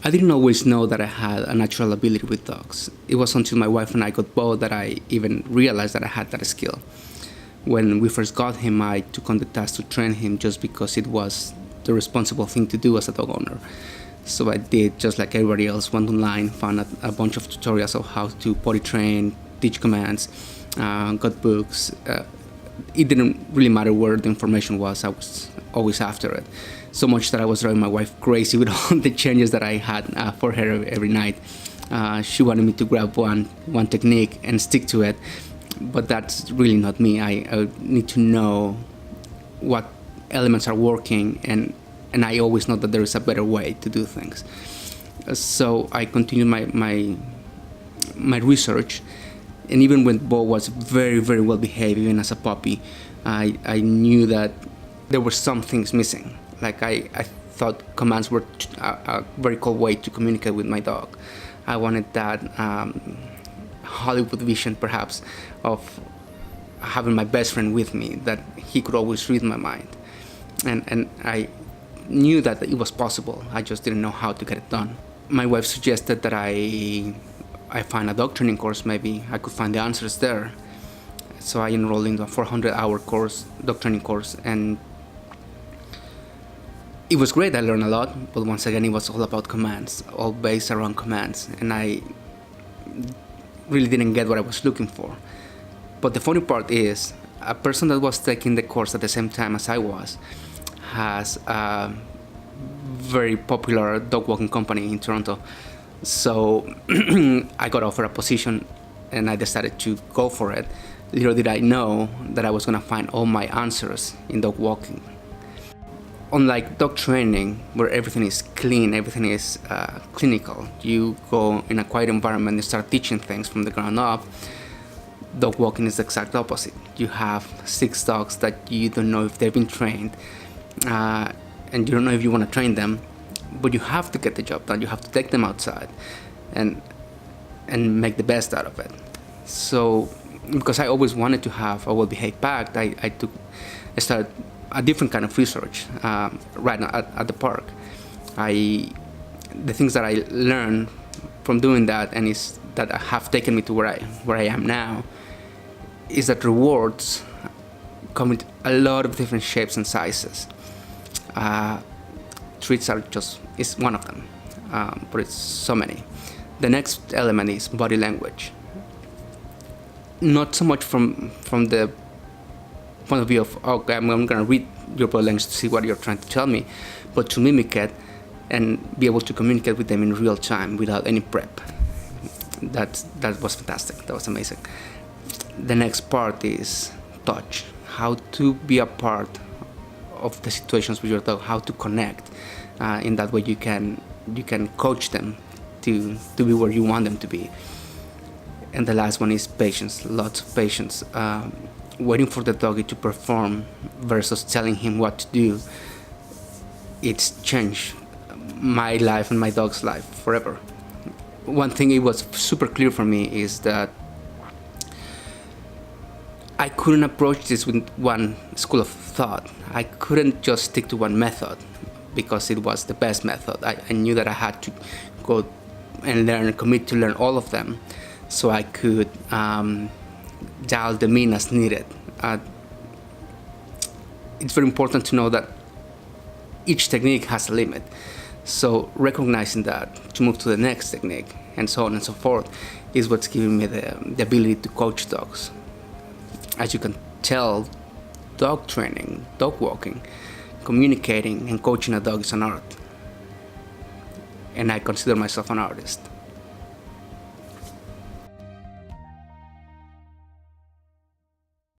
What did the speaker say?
I didn't always know that I had a natural ability with dogs. It was until my wife and I got both that I even realized that I had that skill. When we first got him, I took on the task to train him just because it was the responsible thing to do as a dog owner. So I did just like everybody else, went online, found a bunch of tutorials of how to potty train, teach commands, got books. It didn't really matter where the information was, I was always after it. So much that I was driving my wife crazy with all the changes that I had for her every night. She wanted me to grab one technique and stick to it, but that's really not me. I need to know what elements are working, and I always know that there is a better way to do things. So I continued my research, and even when Bo was very, very well behaved, even as a puppy, I knew that there were some things missing. Like I thought commands were a very cool way to communicate with my dog. I wanted that Hollywood vision, perhaps, of having my best friend with me, that he could always read my mind. And I knew that it was possible. I just didn't know how to get it done. My wife suggested that I find a dog training course. Maybe I could find the answers there. So I enrolled in a 400-hour course, dog training course, and it was great. I learned a lot, but once again, it was all about commands, all based around commands, and I really didn't get what I was looking for. But the funny part is, a person that was taking the course at the same time as I was has a very popular dog walking company in Toronto. So I got offered a position and I decided to go for it. Little did I know that I was going to find all my answers in dog walking. Unlike dog training, where everything is clean, everything is clinical, you go in a quiet environment, you start teaching things from the ground up. Dog walking is the exact opposite. You have 6 dogs that you don't know if they've been trained, and you don't know if you want to train them, but you have to get the job done. You have to take them outside and make the best out of it. So, because I always wanted to have a well-behaved pack, I started a different kind of research right at the park. The things that I learned from doing that, and is that have taken me to where I am now, is that rewards come in a lot of different shapes and sizes. Treats is one of them, but it's so many. The next element is body language. Not so much from the point of view of, okay, I'm going to read your body language to see what you're trying to tell me, but to mimic it and be able to communicate with them in real time without any prep. That was fantastic. That was amazing. The next part is touch. How to be a part of the situations with your dog. How to connect. In that way, you can coach them to be where you want them to be. And the last one is patience. Lots of patience. Waiting for the doggy to perform versus telling him what to do. It's changed my life and my dog's life forever. One thing it was super clear for me is that I couldn't approach this with one school of thought. I couldn't just stick to one method because it was the best method. I knew that I had to go and learn, commit to learn all of them, so I could dial them in as needed. It's very important to know that each technique has a limit. So recognizing that to move to the next technique and so on and so forth is what's giving me the ability to coach dogs. As you can tell, dog training, dog walking, communicating and coaching a dog is an art. And I consider myself an artist.